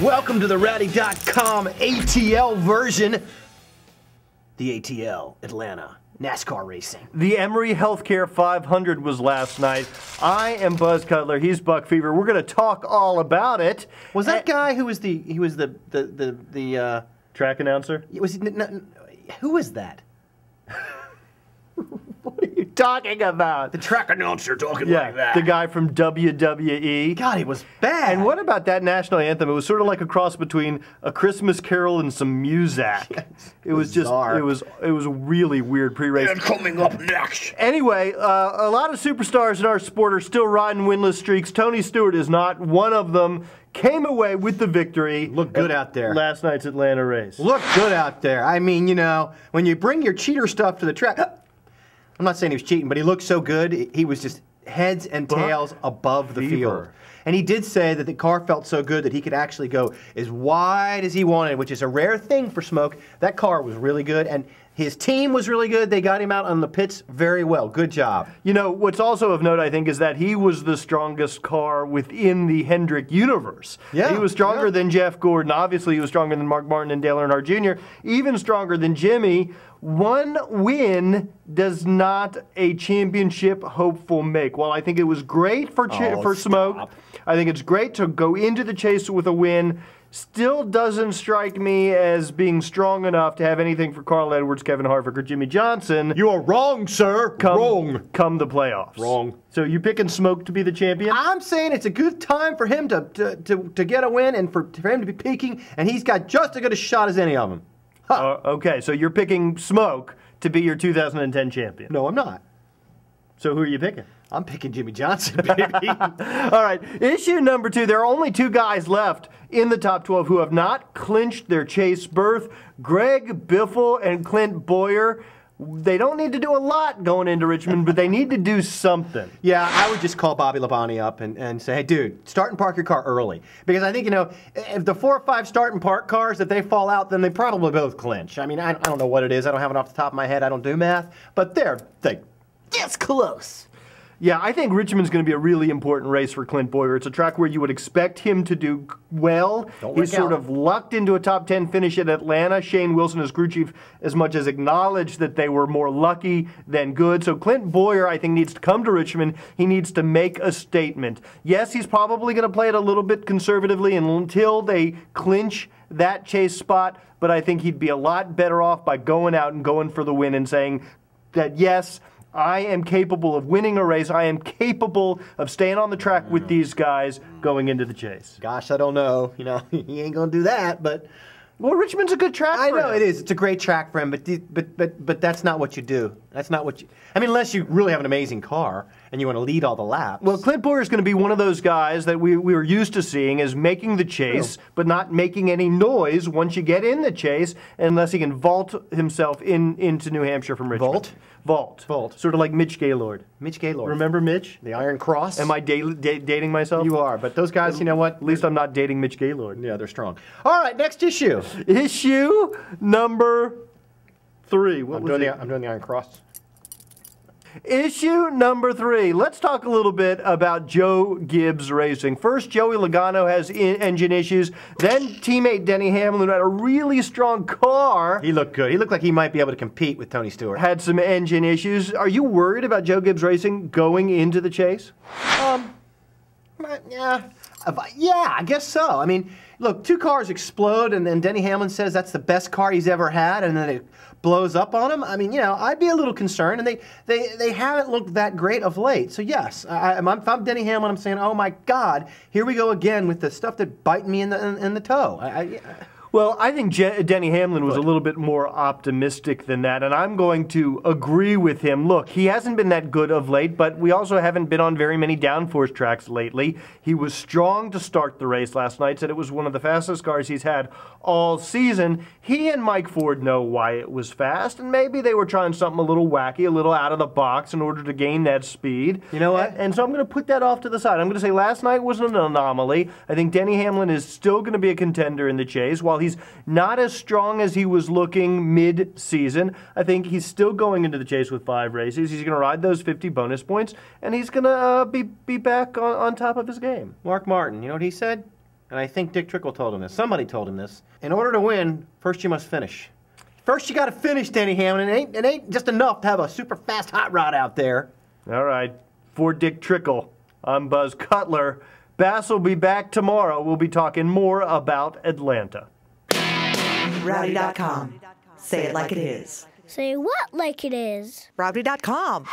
Welcome to the Rowdy.com ATL version. The ATL Atlanta NASCAR racing. The Emory Healthcare 500 was last night. I am Buzz Cutler. He's Buck Fever. We're going to talk all about it. Was that guy who was the track announcer? Who was that? What are you talking about? The track announcer talking like that. The guy from WWE. God, he was bad. And what about that national anthem? It was sort of like a cross between A Christmas Carol and some Muzak. It was bizarre. just, it was a really weird pre-race. And coming up next. Anyway, a lot of superstars in our sport are still riding winless streaks. Tony Stewart is not one of them. Came away with the victory. Looked good out there. Last night's Atlanta race. Looked good out there. I mean, you know, when you bring your cheater stuff to the track, I'm not saying he was cheating, but he looked so good. He was just heads and tails above the field. And he did say that the car felt so good that he could actually go as wide as he wanted, which is a rare thing for Smoke. That car was really good, and his team was really good. They got him out on the pits very well. Good job. You know, what's also of note, I think, is that he was the strongest car within the Hendrick universe. Yeah, he was stronger than Jeff Gordon. Obviously, he was stronger than Mark Martin and Dale Earnhardt Jr., even stronger than Jimmy. One win does not a championship hopeful make. While I think it was great for Smoke, I think it's great to go into the chase with a win. Still doesn't strike me as being strong enough to have anything for Carl Edwards, Kevin Harvick, or Jimmy Johnson. You are wrong, sir. Come the playoffs. Wrong. So you picking Smoke to be the champion? I'm saying it's a good time for him to get a win and for him to be peaking, and he's got just as good a shot as any of them. Huh. Okay, so you're picking Smoke to be your 2010 champion. No, I'm not. So who are you picking? I'm picking Jimmy Johnson, baby. All right, issue number 2. There are only 2 guys left in the top 12 who have not clinched their chase berth. Greg Biffle and Clint Bowyer. They don't need to do a lot going into Richmond, but they need to do something. Yeah, I would just call Bobby Labonte up and say, hey, dude, start and park your car early. Because I think, you know, if the 4 or 5 start and park cars, if they fall out, then they probably both clinch. I mean, I don't know what it is. I don't have it off the top of my head. I don't do math. But it's close. Yeah, I think Richmond's going to be a really important race for Clint Bowyer. It's a track where you would expect him to do well. He's sort of lucked into a top 10 finish at Atlanta. Shane Wilson, as crew chief, as much as acknowledged that they were more lucky than good. So Clint Bowyer, I think, needs to come to Richmond. He needs to make a statement. Yes, he's probably going to play it a little bit conservatively until they clinch that chase spot, but I think he'd be a lot better off by going out and going for the win and saying that, yes, I am capable of winning a race. I am capable of staying on the track with these guys going into the chase. Gosh, I don't know. You know, he ain't going to do that, but... Well, Richmond's a good track for him. I know it is. It's a great track for him, but that's not what you do. That's not what you... I mean, unless you really have an amazing car and you want to lead all the laps. Well, Clint Bowyer is going to be one of those guys that we were used to seeing as making the chase, but not making any noise once you get in the chase, unless he can vault himself into New Hampshire from Richmond. Vault. Sort of like Mitch Gaylord. Mitch Gaylord. Remember Mitch? The Iron Cross. Am I dating myself? You are, but those guys, you know what? At least I'm not dating Mitch Gaylord. Yeah, they're strong. All right, next issue. Issue number 3. I'm doing the Iron Cross. Issue number 3. Let's talk a little bit about Joe Gibbs Racing. First, Joey Logano has engine issues. Then, teammate Denny Hamlin, who had a really strong car. He looked good. He looked like he might be able to compete with Tony Stewart. Had some engine issues. Are you worried about Joe Gibbs Racing going into the chase? Yeah, I guess so. I mean, look, 2 cars explode, and then Denny Hamlin says that's the best car he's ever had, and then it blows up on him. I mean, you know, I'd be a little concerned, and they haven't looked that great of late. So yes, if I'm Denny Hamlin, I'm saying, oh my God, here we go again with the stuff that bite me in the toe. Well, I think Denny Hamlin was a little bit more optimistic than that, and I'm going to agree with him. Look, he hasn't been that good of late, but we also haven't been on very many downforce tracks lately. He was strong to start the race last night, said it was one of the fastest cars he's had all season. He and Mike Ford know why it was fast, and maybe they were trying something a little wacky, a little out of the box in order to gain that speed. You know what? And so I'm going to put that off to the side. I'm going to say last night was an anomaly. I think Denny Hamlin is still going to be a contender in the chase. While he's not as strong as he was looking mid-season, I think he's still going into the chase with 5 races. He's going to ride those 50 bonus points, and he's going to be back on top of his game. Mark Martin, you know what he said? and I think Dick Trickle told him this. Somebody told him this. In order to win, first you must finish. First you got to finish, Denny Hamlin. It ain't just enough to have a super fast hot rod out there. All right. For Dick Trickle, I'm Buzz Cutler. Bass will be back tomorrow. We'll be talking more about Atlanta. Rowdy.com. Say it like it is. Say what like it is? Rowdy.com.